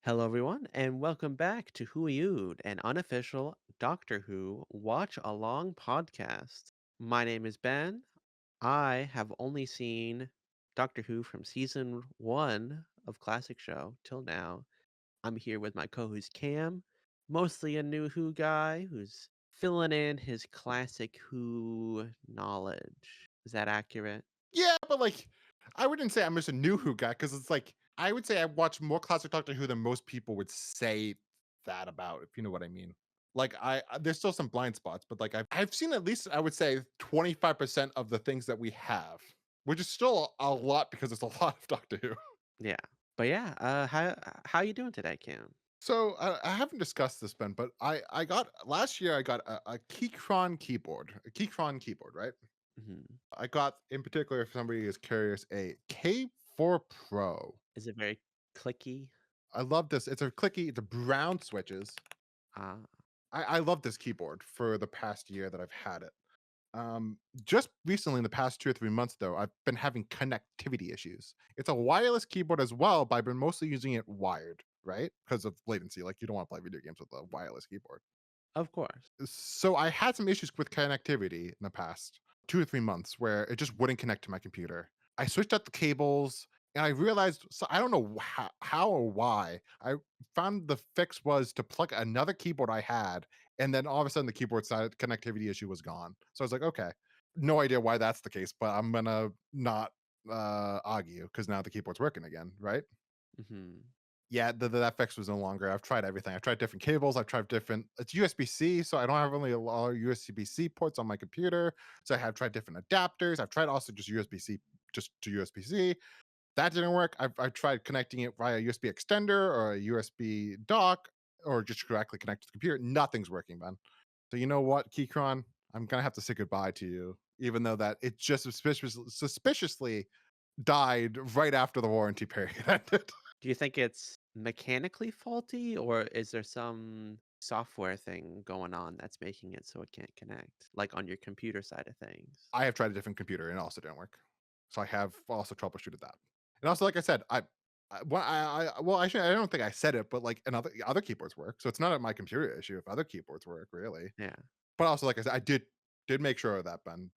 Hello, everyone, and welcome back to Who You'd, an unofficial Doctor Who watch along podcast. My name is Ben. I have only seen Doctor Who from season one of Classic Show till now. I'm here with my co host Cam, mostly a new Who guy who's filling in his classic Who knowledge. Is that accurate? Yeah, but I wouldn't say I'm just a new Who guy because it's like I would say I watch more classic Doctor Who than most people would say that about, if you know what I mean. There's still some blind spots, but I've seen at least I would say 25% of the things that we have, which is still a lot because it's a lot of Doctor Who. Yeah. But yeah, how you doing today, Cam? So I haven't discussed this, Ben, but I got last year I got a Keychron keyboard, right? Mhm. I got in particular, if somebody is curious, a K4 Pro. Is it very clicky? I love this. It's a clicky, it's a brown switches. Ah. I love this keyboard for the past year that I've had it. Just recently, in the past 2 or 3 months, though, I've been having connectivity issues. It's a wireless keyboard as well, but I've been mostly using it wired, right? Because of latency. Like you don't want to play video games with a wireless keyboard. Of course. So I had some issues with connectivity in the past 2 or 3 months where it just wouldn't connect to my computer. I switched out the cables and I realized, so I don't know how or why. I found the fix was to plug another keyboard I had, and then all of a sudden the keyboard side connectivity issue was gone. So I was like, okay, no idea why that's the case, but I'm gonna not argue because now the keyboard's working again, right? Mhm. Yeah, that fix was no longer. I've tried everything. I've tried different cables. I've tried different. It's USB-C, so I don't have really a lot of USB-C ports on my computer. So I have tried different adapters. I've tried also just USB-C, just to USB-C. That didn't work. I've tried connecting it via USB extender or a USB dock, or just directly connect to the computer. Nothing's working, man. So you know what, Keychron? I'm gonna have to say goodbye to you, even though that it just suspiciously died right after the warranty period ended. Do you think it's mechanically faulty, or is there some software thing going on that's making it so it can't connect, like on your computer side of things? I have tried a different computer and it also didn't work. So I have also troubleshooted that. And also, like I said, well, actually, I don't think I said it, but like another other keyboards work. So it's not my computer issue if other keyboards work, really. Yeah. But also, like I said, I did make sure of that, Ben.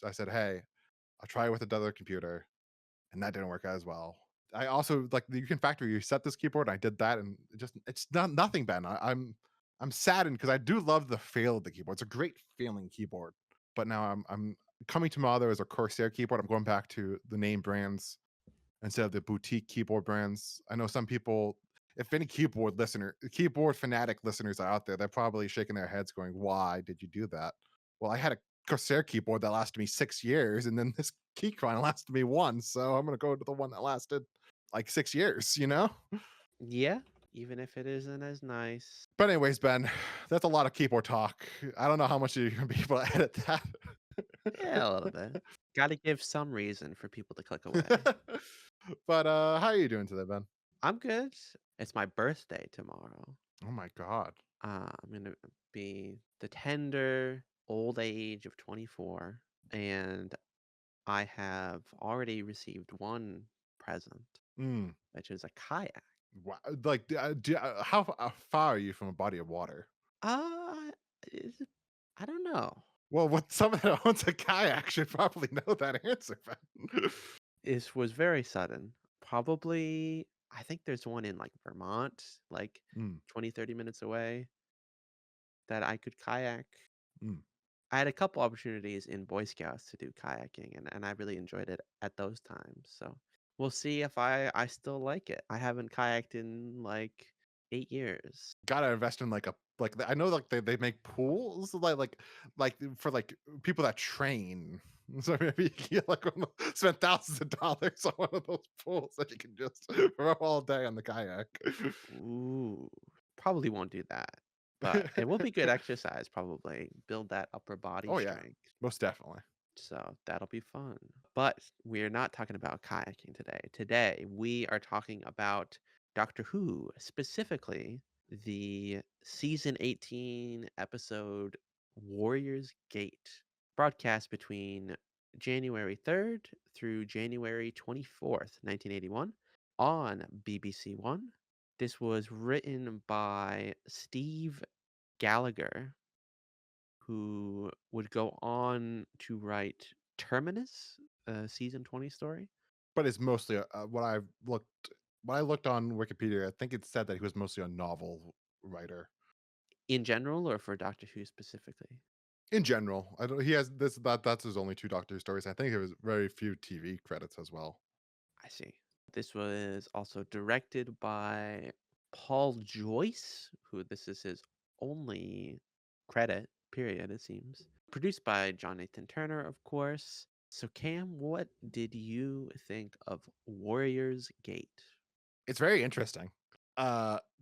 I said, hey, I'll try with another computer, and that didn't work as well. I also like you can factory reset this keyboard. And I did that, and it's not nothing, Ben. I'm saddened because I do love the feel of the keyboard. It's a great feeling keyboard. But now I'm coming to my other as a Corsair keyboard. I'm going back to the name brands instead of the boutique keyboard brands. I know some people, if any keyboard fanatic listeners are out there, they're probably shaking their heads going, why did you do that? Well, I had a Corsair keyboard that lasted me 6 years, and then this Keychron lasted me one. So I'm going to go to the one that lasted like 6 years, you know? Yeah, even if it isn't as nice. But, anyways, Ben, that's a lot of keyboard talk. I don't know how much you're going to be able to edit that. Yeah, a little bit. Gotta give some reason for people to click away. But how are you doing today, Ben? I'm good. It's my birthday tomorrow. Oh my God. I'm gonna be the tender old age of 24, and I have already received one present, Mm. which is a kayak. Wow. How far are you from a body of water? Uh, is it, I don't know. Well, with someone that owns a kayak should probably know that answer, Ben. This was very sudden. Probably, I think there's one in like Vermont, like Mm, 20, 30 minutes away that I could kayak. mm. I had a couple opportunities in Boy Scouts to do kayaking, and I really enjoyed it at those times. So we'll see if I still like it. I haven't kayaked in like 8 years. Gotta invest in I know they make pools like for like people that train. So maybe you can get spend thousands of dollars on one of those pools that you can just row all day on the kayak. Ooh, probably won't do that, but it will be good exercise. Probably build that upper body Oh yeah, strength. most definitely. So that'll be fun. But we're not talking about kayaking today. Today, we are talking about Doctor Who, specifically the season 18 episode Warrior's Gate, broadcast between January 3rd through January 24th, 1981, on BBC One, This was written by Steve Gallagher, who would go on to write Terminus, a season 20 story. But it's mostly when I looked on Wikipedia, I think it said that he was mostly a novel writer In general, or for Doctor Who specifically? in general. I don't. He has this. That's his only two Doctor Who stories. I think it was very few TV credits as well. I see. This was also directed by Paul Joyce, who this is his only credit, period, it seems. Produced by John Nathan Turner, of course. So, Cam, what did you think of Warriors Gate? It's very interesting.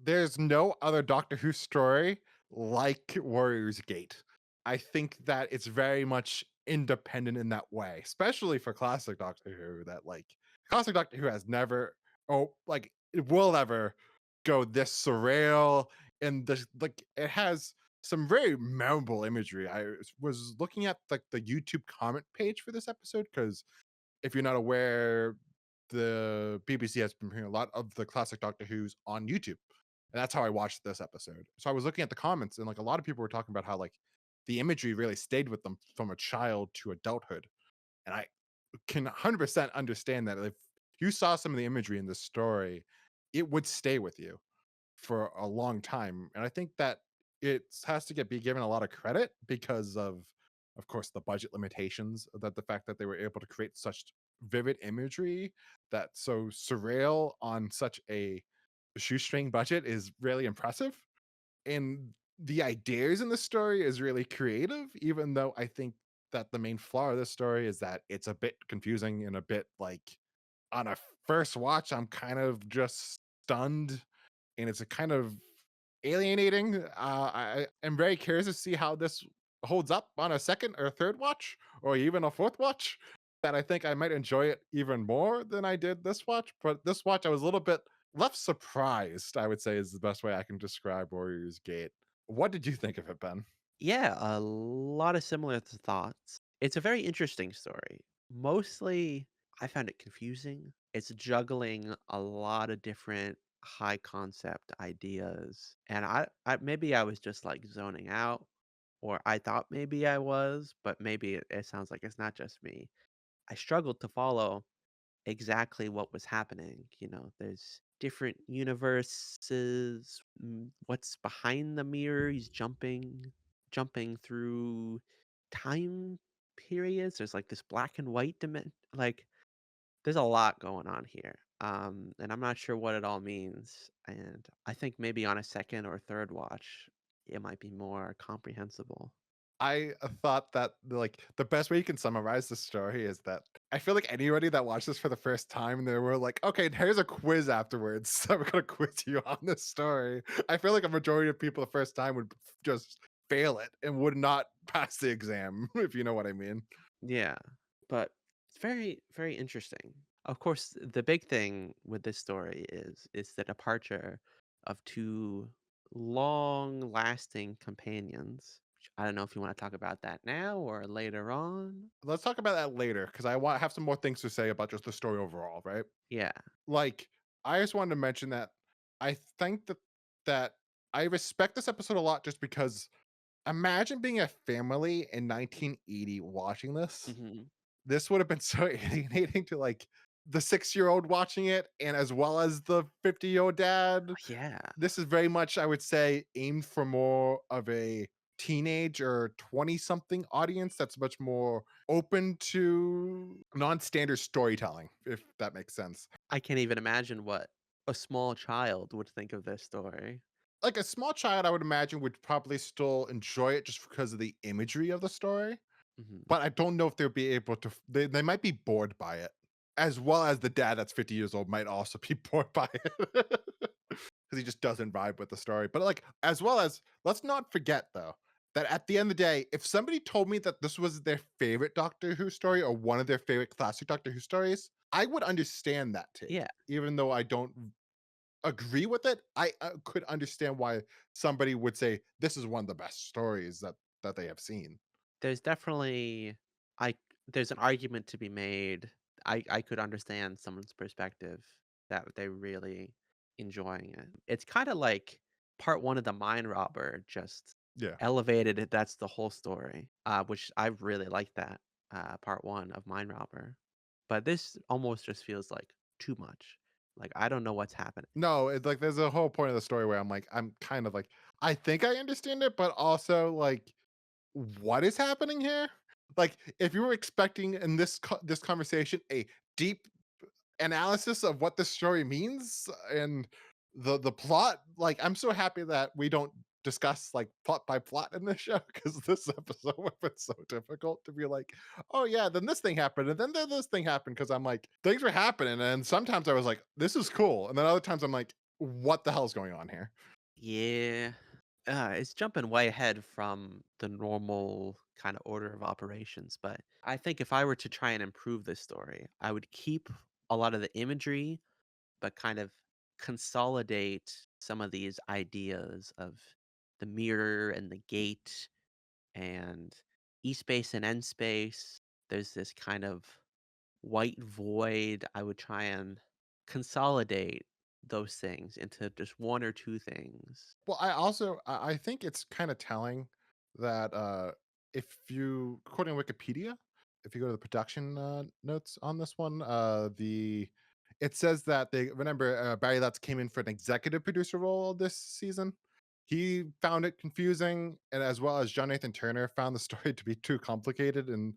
There's no other Doctor Who story like Warriors Gate. I think that it's very much independent in that way, especially for classic Doctor Who. That like classic Doctor Who has never, like it will ever go this surreal and this like it has some very memorable imagery. I was looking at like the YouTube comment page for this episode because if you're not aware, the BBC has been premiering a lot of the classic Doctor Who's on YouTube. And that's how I watched this episode. So I was looking at the comments and like a lot of people were talking about how like the imagery really stayed with them from a child to adulthood. And I can 100% understand that if you saw some of the imagery in this story, it would stay with you for a long time. And I think that it has to be given a lot of credit because of course, the budget limitations, that the fact that they were able to create such vivid imagery that's so surreal on such a shoestring budget is really impressive. And the ideas in the story is really creative, even though I think that the main flaw of this story is that it's a bit confusing and a bit like on a first watch, I'm kind of just stunned and it's a kind of alienating. I am very curious to see how this holds up on a second or third watch, or even a fourth watch. That I think I might enjoy it even more than I did this watch. But this watch, I was a little bit left surprised. I would say is the best way I can describe Warriors Gate. What did you think of it, Ben? Yeah, a lot of similar thoughts. It's a very interesting story. Mostly, I found it confusing. It's juggling a lot of different high concept ideas. And I maybe I was just like zoning out, or I thought maybe I was, but maybe it sounds like it's not just me. I struggled to follow exactly what was happening. There's different universes. What's behind the mirror? He's jumping through time periods. There's like this black and white dimension. Like there's a lot going on here. And I'm not sure what it all means. And I think maybe on a second or third watch, it might be more comprehensible. I thought that like the best way you can summarize the story is that I feel like anybody that watched this for the first time, they were like, "Okay, here's a quiz afterwards. So we're gonna quiz you on this story." I feel like a majority of people the first time would just fail it and would not pass the exam, if you know what I mean. Yeah, but it's very, very interesting. Of course, the big thing with this story is the departure of two long-lasting companions. Which I don't know if you want to talk about that now or later on. Let's talk about that later because I want have some more things to say about just the story overall, right? Yeah. Like, I just wanted to mention that I think that I respect this episode a lot just because imagine being a family in 1980 watching this. Hmm. This would have been so alienating to like the 6-year-old watching it and as well as the 50-year-old dad. Yeah. This is very much, I would say, aimed for more of a teenage or 20 something audience that's much more open to non-standard storytelling, if that makes sense. I can't even imagine what a small child would think of this story. Like a small child, I would imagine would probably still enjoy it just because of the imagery of the story. Hmm. But I don't know if they'll be able to they might be bored by it, as well as the dad that's 50 years old might also be bored by it, because he just doesn't vibe with the story, but, like, as well as let's not forget, though, that at the end of the day, if somebody told me that this was their favorite Doctor Who story or one of their favorite classic Doctor Who stories, I would understand that take. Yeah. Even though I don't agree with it, I could understand why somebody would say, "This is one of the best stories that they have seen." There's definitely I there's an argument to be made. I could understand someone's perspective that they really enjoying it. It's kinda like part 1 of The Mind Robber, just Yeah. elevated it, that's the whole story, which I really like that, part 1 of Mind Robber. But this almost just feels like too much. Like, I don't know what's happening. No, it's like there's a whole point of the story where I'm kind of like, I think I understand it, but also like, what is happening here? Like, if you were expecting in this conversation a deep analysis of what this story means and the plot, like I'm so happy that we don't discuss like plot by plot in this show because this episode would have been so difficult to be like, oh yeah, then this thing happened and then this thing happened because I'm like things were happening and sometimes I was like this is cool and then other times I'm like what the hell's going on here? Yeah. It's jumping way ahead from the normal kind of order of operations, but I think if I were to try and improve this story, I would keep a lot of the imagery, but kind of consolidate some of these ideas of the mirror and the gate and E-Space and N-Space. There's this kind of white void. I would try and consolidate those things into just one or two things. Well, I think it's kind of telling that if you quoting Wikipedia, if you go to the production notes on this one, the it says that they remember Barry Letts came in for an executive producer role this season. He found it confusing, and as well as John Nathan Turner found the story to be too complicated and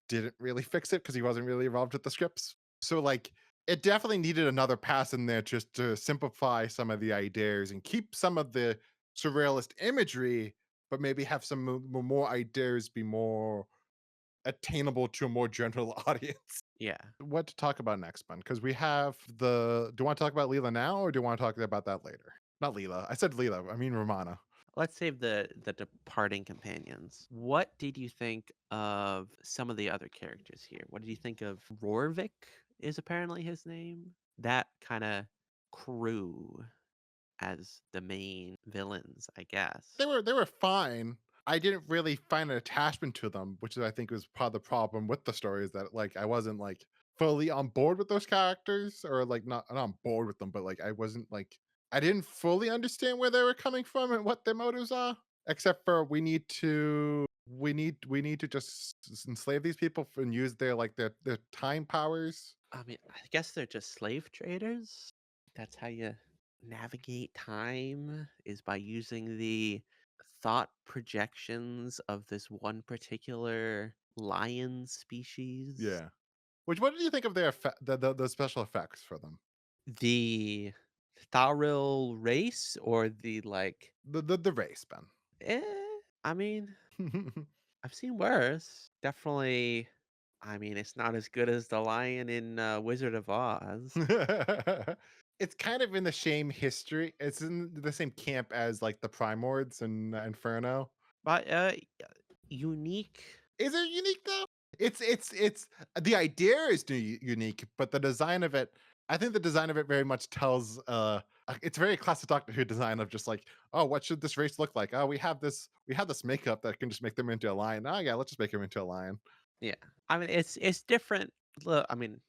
didn't really fix it because he wasn't really involved with the scripts. So like it definitely needed another pass in there just to simplify some of the ideas and keep some of the surrealist imagery, but maybe have some more ideas be more attainable to a more general audience. Yeah. What to talk about next, Ben? Because we have the. Do you want to talk about Leela now, or do you want to talk about that later? Not Leela. I said Leela. I mean Romana. Let's save the departing companions. What did you think of some of the other characters here? What did you think of Rorvik is apparently his name? That kind of crew as the main villains, I guess. They were fine. I didn't really find an attachment to them, which is I think was part of the problem with the story is that like I wasn't like fully on board with those characters or like not on board with them, but like I wasn't like I didn't fully understand where they were coming from and what their motives are. Except for we need to just enslave these people and use their like their time powers. I mean, I guess they're just slave traders. That's how you navigate time is by using the thought projections of this one particular lion species. Yeah. Which what did you think of their the special effects for them? The Tharil race or the like, The race, Ben. I mean, I've seen worse. Definitely, I mean, it's not as good as the lion in Wizard of Oz, It's kind of in the same history. It's in the same camp as like the Primords and Inferno. but unique. Is it unique though? It's the idea is unique, but the design of it, I think the design of it very much tells it's very classic Doctor Who design of just like, oh, what should this race look like? Oh, we have this makeup that can just make them into a lion. Oh yeah, let's just make them into a lion. Yeah, I mean, it's different. Look, I mean,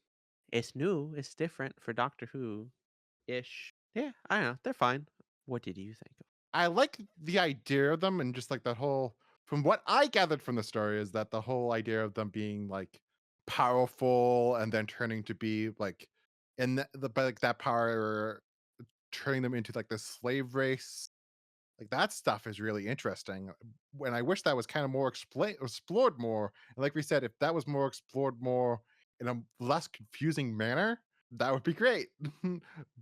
it's new. It's different for Doctor Who ish. Yeah, I don't know. They're fine. What did you think of? I like the idea of them and just like that whole from what I gathered from the story is that the whole idea of them being like powerful and then turning to be like in but like that power turning them into like the slave race. Like that stuff is really interesting. When I wish that was kind of more explored more. And like we said, if that was more explored more in a less confusing manner, that would be great.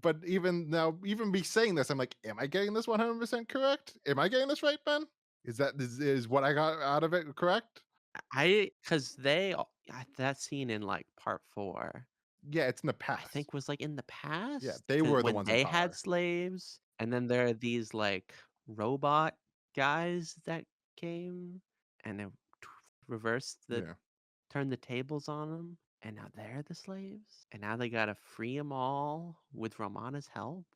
But even now, even me saying this, I'm like, am I getting this 100% correct? Am I getting this right, Ben? Is what I got out of it correct? Because that scene in like part 4, Yeah, it's in the I think past. was like in the Yeah, past they to were the when ones in they had power. slaves, and then there are these like robot guys that came and they t- reversed the Yeah. turned the tables on them, and now they're the slaves, and now they gotta free them all with Romana's help.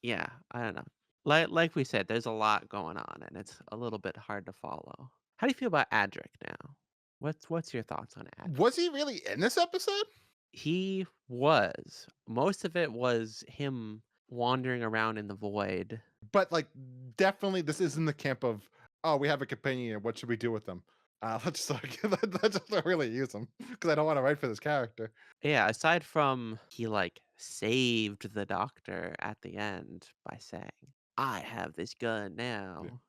Yeah, I don't know. Like we said, there's a lot going on, and it's a little bit hard to follow. How do you feel about Adric now? What's your thoughts on Adric? Was he really in this episode? He was. Most of it was him wandering around in the void. But, like, definitely this is in the camp of, "Oh, we have a companion, what should we do with them? Let's, like, let's just not really use him because I don't wanna write for this character." Yeah, aside from he like saved the doctor at the end by saying, "I have this gun Yeah. now."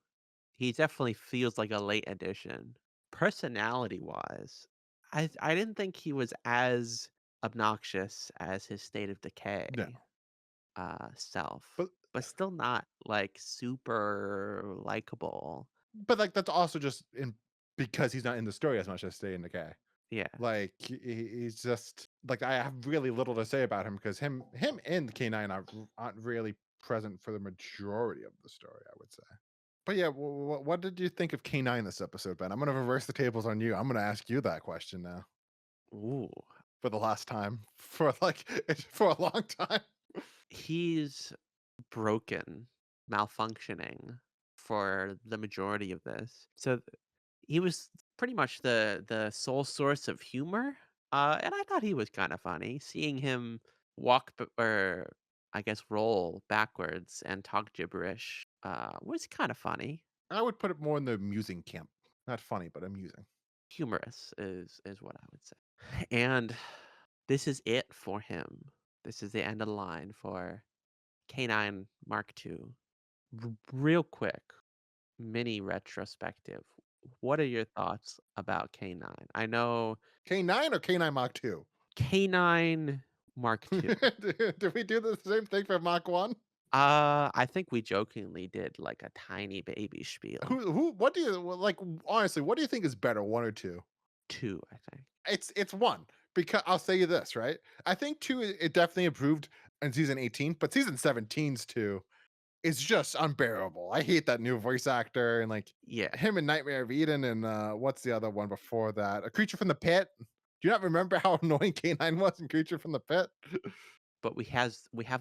He definitely feels like a late addition. Personality wise, I didn't think he was as obnoxious as his State of No. Decay self, But but still not like super likable. like, that's also just in because he's not in the story as much as Stay in the K. Yeah. Like, he's just like, I have really little to say about him because him and K9 aren't really present for the majority of the story, I would say. But yeah, what did you think of K9 this episode, Ben? I'm gonna reverse the tables on you. I'm gonna ask you that question now Ooh. for the last time for like for a long time. He's broken, malfunctioning for the majority of this. So he was pretty much the sole source of humor, and I thought he was kind of funny. Seeing him or I guess roll backwards and talk gibberish was kind of funny. I would put it more in the amusing camp. Not funny, but amusing. Humorous is what I would say. And this is it for him. This is the end of the line for K9 Mark II. Real quick, mini retrospective. What are your thoughts about K9? I know K9 or K9 Mach 2? K9 Mark II. Did we do the same thing for Mach 1? I think we jokingly did like a tiny baby spiel. What do you well, like? Honestly, what do you think is better, one or two? 2, I think. It's one because I'll say you this right. I think two it definitely improved in season 18, but season 17's two is just unbearable. I hate that new voice actor and like Yeah, him in Nightmare of Eden and what's the other one before that? A Creature from the Pit. Do you not remember how annoying K9 was in Creature from the Pit? but we have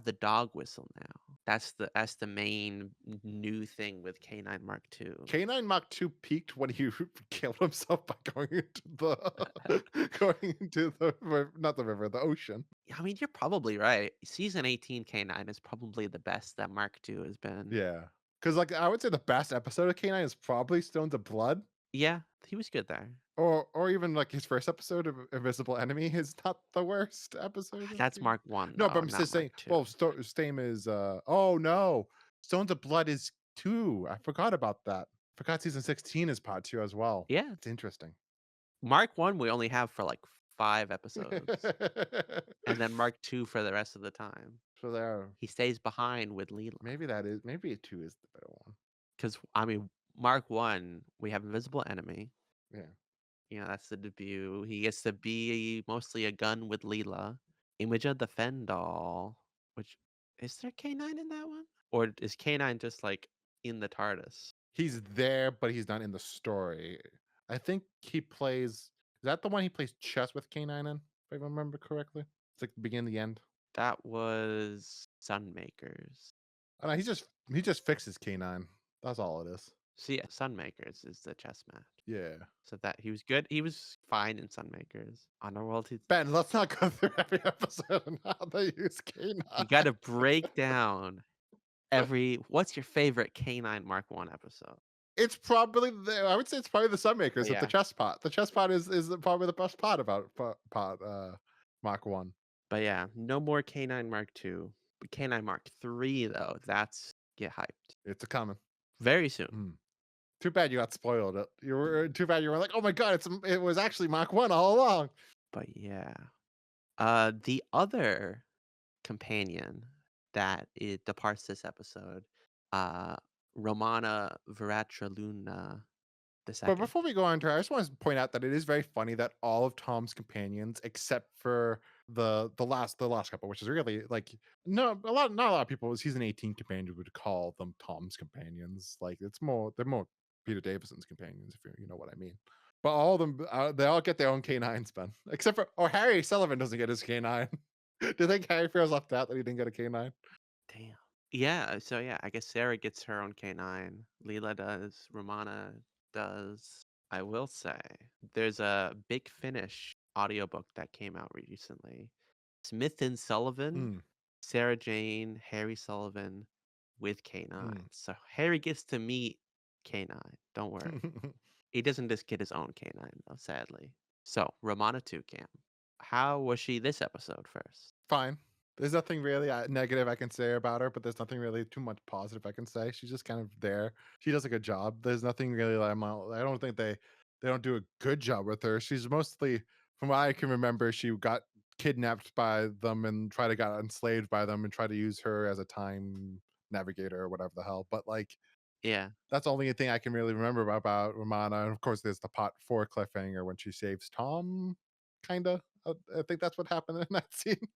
the dog whistle now. That's the main new thing with K9 Mark II. K9 Mach 2 peaked when he killed himself by going into the going into the not the river, the ocean. Yeah, I mean, you're probably right. Season 18 K9 is probably the best that Mark II has been. Yeah. Because like I would say the best episode of K9 is probably Stones of Blood. Yeah, he was good there. Or even like his first episode of Invisible Enemy is not the worst episode of That's K9. Mark 1 No, but though, I'm not just Mark saying, 2. well, Same is oh no. Stones of Blood is 2. I forgot about that. Forgot season 16 is part 2 as well. Yeah, It's interesting. Mark 1 we only have for like 5 episodes, and then Mark 2 for the rest of the time. So there, He stays behind with Leela. maybe 2 is the better one. Because I mean, Mark 1, we have Invisible Enemy. Yeah. That's the debut. He gets to be mostly a gun with Leela. Image of the Fendal, which is there K9 in that one? Or is K9 just like in the TARDIS? He's there, but he's not in the story. I think he plays is that the one he plays chess with K9 in, if I remember correctly? It's like the beginning, the end. That was Sunmakers. Oh, no, he just fixes K9. That's all it is. See, Sunmakers is the chess match. Yeah. So that he was good. He was fine in Sunmakers. Underworld, Ben, let's not go through every episode and how they use you K9. got to break down every. What's your favorite K9 Mark 1 episode? It's probably I would say it's probably the Sunmakers at the Yeah. chess pot. The chess pot is probably the best part about Mach 1. But yeah, no more K9 Mark 2. But K9 Mark 3, though, that's get hyped. It's a common. Very soon. Mm. Too bad you got spoiled. You were too bad you were like, "Oh my god, it was actually Mach 1 all along." But yeah. The other companion that it departs this episode, uh, Romana Viratraluna the But second. before we go on to her, I just want to point out that it is very funny that all of Tom's companions, except for the last couple, which is really like no a lot not a lot of people season 18 companions would call them Tom's companions. Like they're more Peter Davison's companions, if you know what I mean. But all of them they all get their own K9s, Ben. Except for Harry Sullivan doesn't get his K9. Do you think Harry feels left out that he didn't get a K9? Damn. Yeah, so yeah, I guess Sarah gets her own K9. Leela does. Romana does. I will say, there's a Big Finish audiobook that came out recently. Smith and Sullivan. Mm. Sarah Jane, Harry Sullivan with Mm. K9. So Harry gets to meet K9. Don't worry. He doesn't just get his own K9 though, sadly. So Romana 2 Cam. How was she this episode first? Fine. There's nothing really negative I can say about her, but there's nothing really too much positive I can say. She's just kind of there. She does a good job. There's nothing really that I don't think they don't do a good job with her. She's mostly, from what I can remember, she got kidnapped by them and try to got enslaved by them and try to use her as a time navigator or whatever the hell. But like Yeah. that's the only thing I can really remember about Romana. And of course, there's the pot four cliffhanger when she saves Tom. Kinda. I think that's what happened in that scene.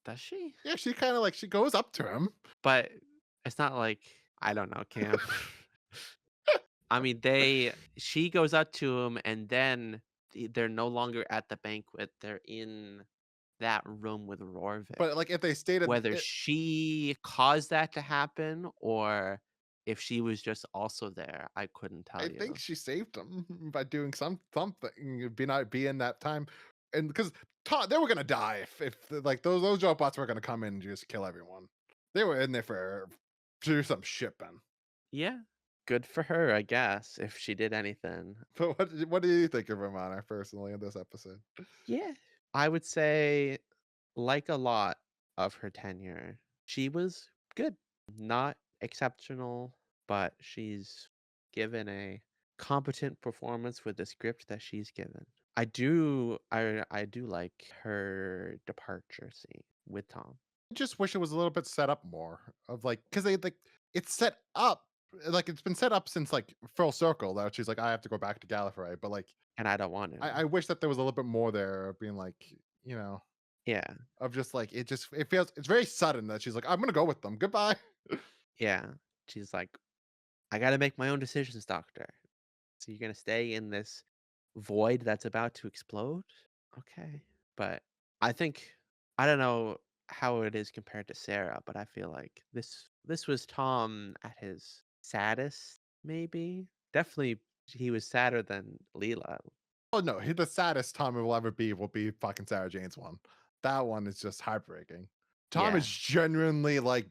Does she? Yeah, she kinda, like she goes up to him. But it's not like I don't know, Cam. I mean, she goes up to him and then they're no longer at the banquet. They're in that room with Rorvik. But, like, if they stayed at Whether it she caused that to happen or if she was just also there, I couldn't tell I think you. she saved him by doing something, be not be in that time, and because they were gonna die if like, those robots were gonna come in and just kill everyone. They were in there for to do some shit, Ben. Yeah. Good for her, I guess, if she did anything. But what do you think of Romana personally in this episode? Yeah. I would say, like a lot of her tenure, she was good. Not exceptional, but she's given a competent performance with the script that she's given. I do like her departure scene with Tom. Just wish it was a little bit set up more of like because they like it's set up like it's been set up since like full circle that she's like I have to go back to Gallifrey, but like And I don't want to. I wish that there was a little bit more there of being like you know Yeah. of just like it feels it's very sudden that she's like I'm gonna go with them goodbye. Yeah. She's like, I gotta make my own decisions, Doctor. So you're gonna stay in this void that's about to explode? Okay. But I think I don't know how it is compared to Sarah, but I feel like this was Tom at his saddest, maybe. Definitely he was sadder than Leela. Oh no, the saddest Tom will ever be will be fucking Sarah Jane's one. That one is just heartbreaking. Tom is Yeah. genuinely like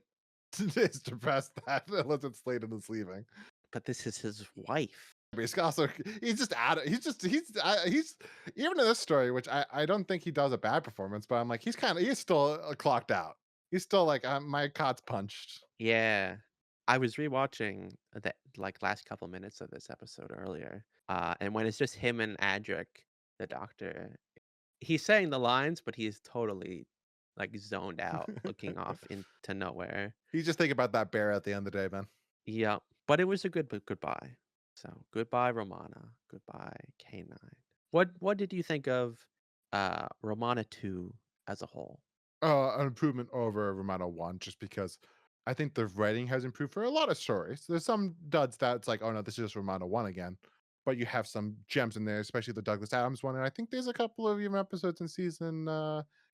is depressed that Elizabeth Sladen is leaving. But this is his wife. But he's also he's just out of he's even in this story, which I don't think he does a bad performance, but I'm like he's still clocked out. He's still like my cot's punched. Yeah. I was rewatching the like last couple minutes of this episode earlier. And when it's just him and Adric, the doctor, he's saying the lines, but he's totally like zoned out, looking off into nowhere. He's just thinking about that bear at the end of the day, man. Yep. But it was a good goodbye. So goodbye, Romana. Goodbye, K9. What did you think of Romana 2 as a whole? An improvement over Romano 1 just because I think the writing has improved for a lot of stories. There's some duds that's like, oh no, this is just Romano 1 again. But you have some gems in there, especially the Douglas Adams one. And I think there's a couple of even episodes in season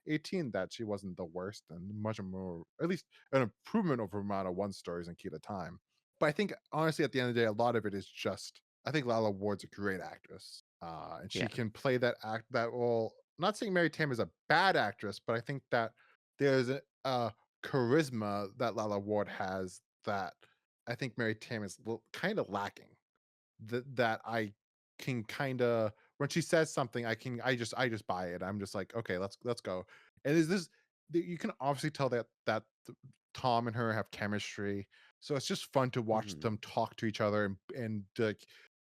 18 that she wasn't the worst and much more, at least an improvement over Romano 1 stories in Key to Time. But I think honestly, at the end of the day, a lot of it is just I think Lala Ward's a great actress. And she Yeah, can play that act that role. Not saying Mary Tam is a bad actress, but I think that there's a charisma that Lala Ward has that I think Mary Tam is kind of lacking. That I can kind of when she says something, I just buy it. I'm just like, okay, let's go. And is this you can obviously tell Tom and her have chemistry. So it's just fun to watch mhm, them talk to each other and like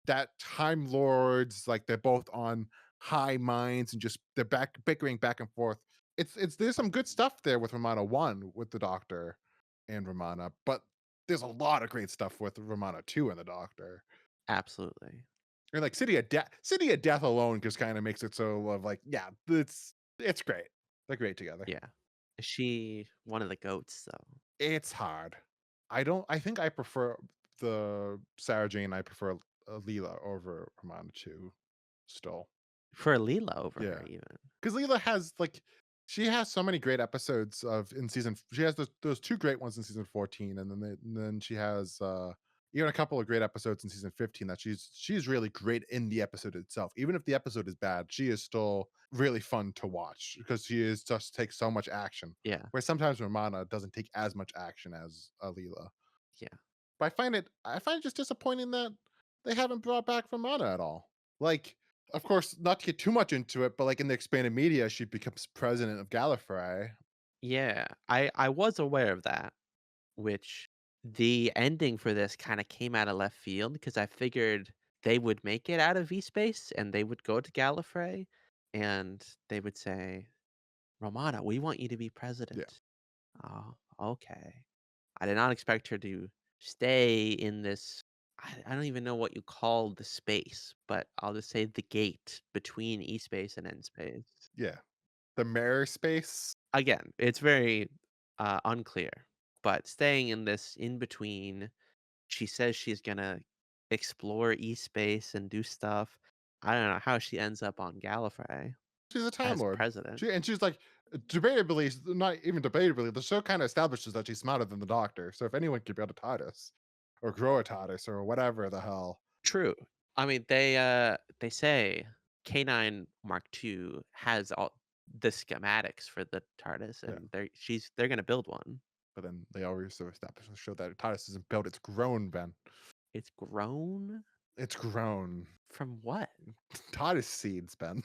that Time Lords, like they're both on high minds and just they're back bickering back and forth. It's there's some good stuff there with Romana 1 with the Doctor and Romana, but there's a lot of great stuff with Romana 2 and the Doctor. absolutely. And like City of Death alone just kind of makes it so of like, yeah, it's great. They're great together. Yeah. Is she one of the goats though? It's hard. I think I prefer the Sarah Jane, I prefer Leela over Romana 2 still. For Leela over her Yeah. even. Because Leela has like she has so many great episodes of in season she has those two great ones in season 14 and then she has even a couple of great episodes in season 15 that she's really great in the episode itself. Even if the episode is bad, she is still really fun to watch because she is just takes so much action. Yeah, Where sometimes Romana doesn't take as much action as Alila. yeah. But I find it just disappointing that they haven't brought back Romana at all. Like, of course, not to get too much into it, but like in the expanded media, she becomes president of Gallifrey. Yeah, I was aware of that, which the ending for this kinda came out of left field because I figured they would make it out of E-Space and they would go to Gallifrey, and they would say, "Romana, we want you to be Yeah. president." "Oh, okay." I did not expect her to stay in this. I don't even know what you call the space, but I'll just say the gate between E-Space and N-Space. Yeah. The mirror space. Again, it's very, unclear, but staying in this in between, she says she's gonna explore E-Space and do stuff. I don't know how she ends up on Gallifrey She's a Time as Lord. president. She's like debatably, not even debatably, the show kind of establishes that she's smarter than the Doctor. So if anyone could build a TARDIS or grow a TARDIS or whatever the hell, True. I mean, they say K9 Mark II has all the schematics for the TARDIS, yeah. and they're gonna build one. But then they always so establish the show that TARDIS isn't built; it's grown. Ben, It's grown it's grown. from what? TARDIS seeds, Ben.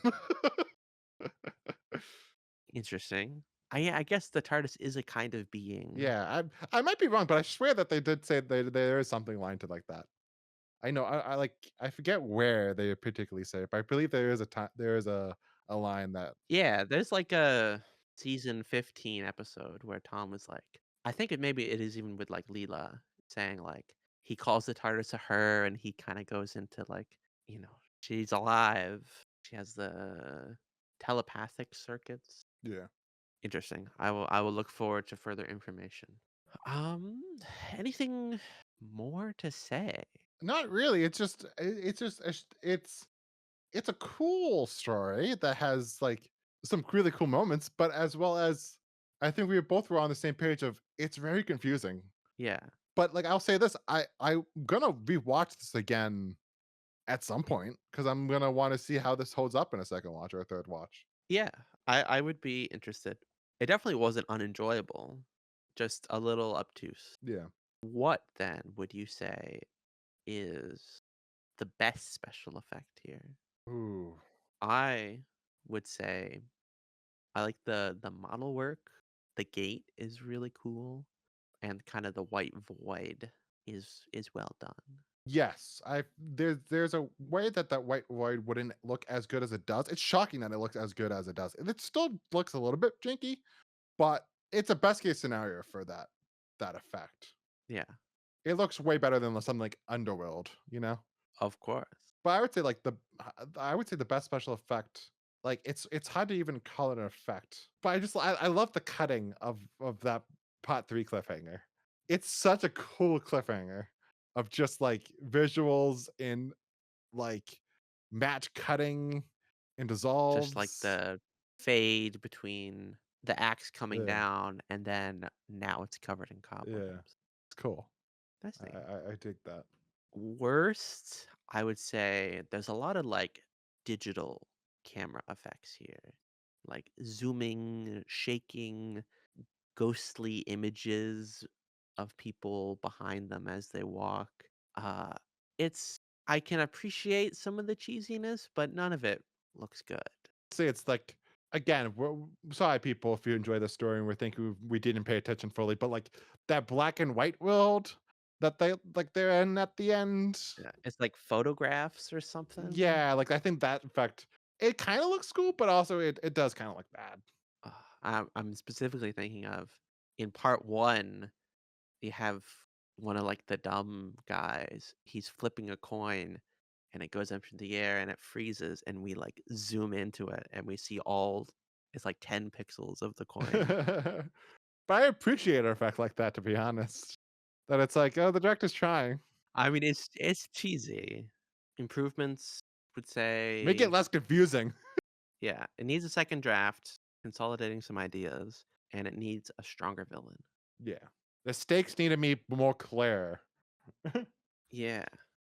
Interesting. I guess the TARDIS is a kind of being. Yeah, I might be wrong, but I swear that they did say there is something line to like that. I know. I like. I forget where they particularly say it, but I believe there is there is a line that Yeah, there's like a season 15 episode where Tom was like, I think maybe it is even with like Leela saying like he calls the TARDIS to her, and he kind of goes into like, she's alive. She has the telepathic circuits. yeah. Interesting. I will look forward to further information. Um, anything more to say? Not really. It's just it's a cool story that has like some really cool moments, but as well as I think we both were on the same page of it's very confusing. Yeah. But like I'll say this, I'm gonna rewatch this again at some point because I'm gonna want to see how this holds up in a second watch or a third watch. Yeah, I would be interested. It definitely wasn't unenjoyable, just a little obtuse. Yeah. What then would you say is the best special effect here? Ooh. I would say I like the model work. The gate is really cool, and kind of the white void is well done. Yes, I there's a way that that white void wouldn't look as good as it does. It's shocking that it looks as good as it does. And it still looks a little bit janky, but it's a best case scenario for that effect. Yeah, It looks way better than something like Underworld, you know? of course. But I would say like I would say the best special effect, like it's hard to even call it an effect. But I love the cutting of that part 3 cliffhanger. It's such a cool cliffhanger of just like visuals in like match cutting and Just like dissolves. the fade between the axe coming Yeah, down and then now it's covered in yeah. cobwebs. It's cool. That's neat. I dig that. Worst, I would say there's a lot of like digital camera effects here. Like zooming, shaking, ghostly images of people behind them as they walk. Uh it's I can appreciate some of the cheesiness, but none of it looks good. Say it's like again, sorry people if you enjoy the story and we're thinking we didn't pay attention fully, but like that black and white world that they're in at the end. Yeah, it's like photographs or something. Yeah, like I think that in fact it kind of looks cool, but also it does kind of look bad. I'm specifically thinking of in part 1, you have one of like the dumb guys. He's flipping a coin and it goes up in the air and it freezes and we like zoom into it and we see all it's like 10 pixels of the coin. But I appreciate an effect like that to be honest. That it's like, oh, the director's trying. I mean it's cheesy. Improvements would Make it say less confusing. yeah, it needs a second draft, consolidating some ideas, and it needs a stronger villain. Yeah. The stakes need to be more clear. Yeah.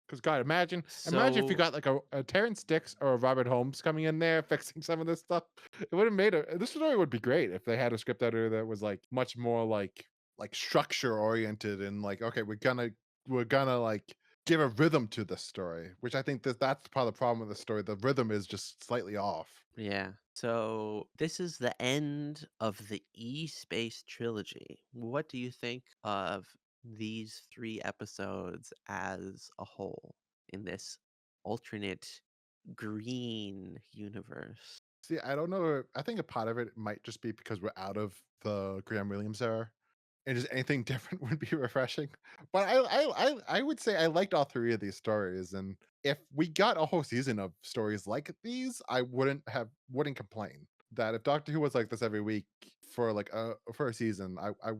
Because God, imagine if you So got like a Terrence Dicks or a Robert Holmes coming in there fixing some of this stuff. It would have made a this story would be great if they had a script editor that was like much more like structure oriented and like, okay, we're gonna like give a rhythm to the story, which I think that's part of the problem with the story. The rhythm is just slightly off. yeah. So this is the end of the E-Space Trilogy. What do you think of these 3 episodes as a whole in this alternate green universe? See, I don't know. I think a part of it might just be because we're out of the Graham Williams era, and just anything different would be refreshing. But I would say I liked all three of these stories, and if we got a whole season of stories like these, I wouldn't complain. That if Doctor Who was like this every week for like a season, I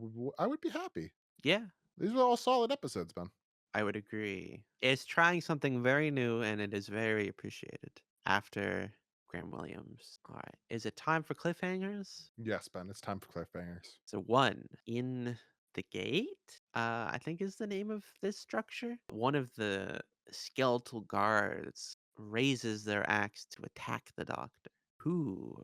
would be happy. Yeah, These were all solid episodes, man. I would agree. It's trying something very new and it is very appreciated after Graham Williams. All right. Is it time for cliffhangers? Yes, Ben. It's time for cliffbangers. So one in the gate, I think is the name of this structure. One of the skeletal guards raises their axe to attack the doctor. Who?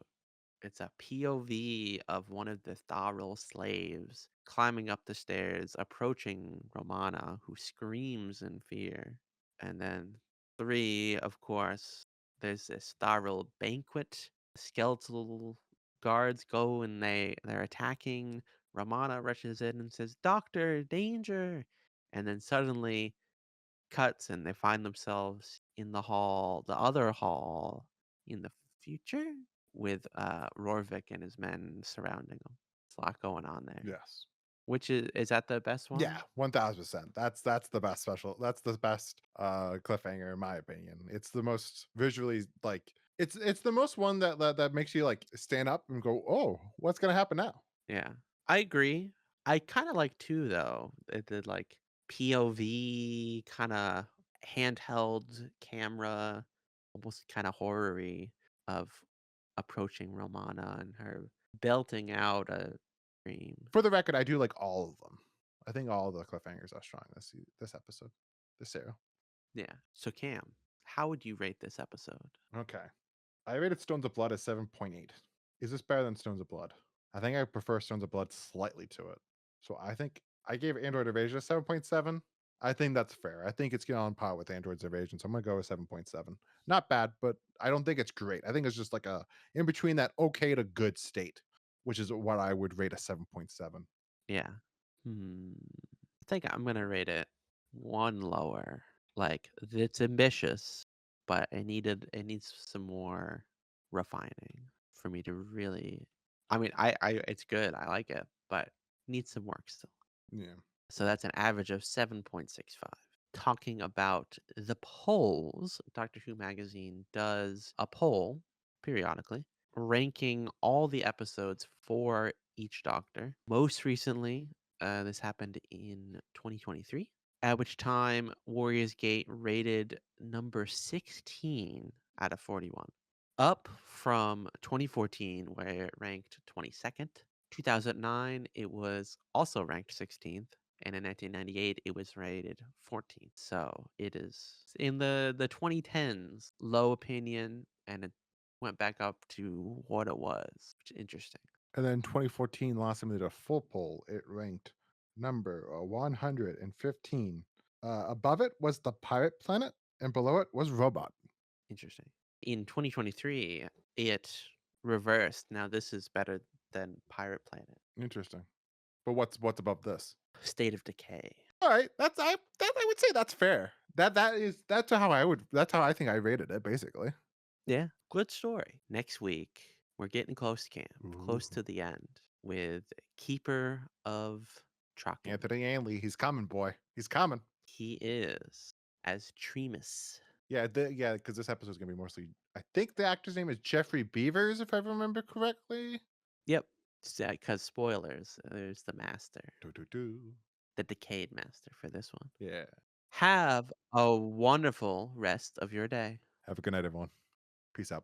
It's a POV of one of the Tharil slaves climbing up the stairs, approaching Romana, who screams in fear. And then three, of course, there's this Tharil banquet. Skeletal guards go and they're attacking. Romana rushes in and says, "Doctor, danger!" And then suddenly cuts and they find themselves in the other hall in the future with Rorvik and his men surrounding him. There's a lot going on there. Yes. Which is that the best Yeah, one? 1000%. That's the best special. That's the best cliffhanger in my opinion. It's the most visually like it's the most one that makes you like stand up and go, "Oh, what's going to happen now?" Yeah. I agree. I kind of like two though. The like POV kind of handheld camera, almost kind of horror-y of approaching Romana and her belting out a scream. For the record, I do like all of them. I think all of the cliffhangers are strong this episode. This serial. Yeah. So Cam, how would you rate this episode? Okay. I rated Stones of Blood as 7.8. Is this better than Stones of Blood? I think I prefer Stones of Blood slightly to it. So I think I gave Android Invasion a 7.7. I think that's fair. I think it's on par with Android's Invasion. So I'm going to go with 7.7. Not bad, but I don't think it's great. I think it's just like a in between that okay to good state, which is what I would rate a 7.7. Yeah. I think I'm gonna rate it one lower. Like it's ambitious, but it needs some more refining for me to really. I mean, I it's good. I like it, but needs some work still. Yeah. So that's an average of 7.65. Talking about the polls, Doctor Who magazine does a poll periodically ranking all the episodes for each Doctor. Most recently, this happened in 2023, at which time Warriors Gate rated number 16 out of 41, up from 2014, where it ranked 22nd. 2009, it was also ranked 16th, and in 1998, it was rated 14th. So it is in the 2010s, low opinion, and it went back up to what it was, which is interesting. And then 2014, last time they did a full poll, it ranked number 115. Above it was the Pirate Planet, and below it was Robot. Interesting. In 2023, it reversed. Now this is better than Pirate Planet. Interesting. But what's above this? State of Decay. All right, I would say that's fair. That's how I think I rated it basically. Yeah, good story. Next week, we're getting close, Camp, Ooh. close to the end with Keeper of Traken. Anthony Ainley, he's coming, boy. He's coming. He is as Tremus. Yeah, because this episode's gonna be mostly. I think the actor's name is Jeffrey Beavers, if I remember correctly. Yep, because spoilers, there's the master, Do do do. the Decayed Master for this one. Yeah. Have a wonderful rest of your day. Have a good night, everyone. Peace out.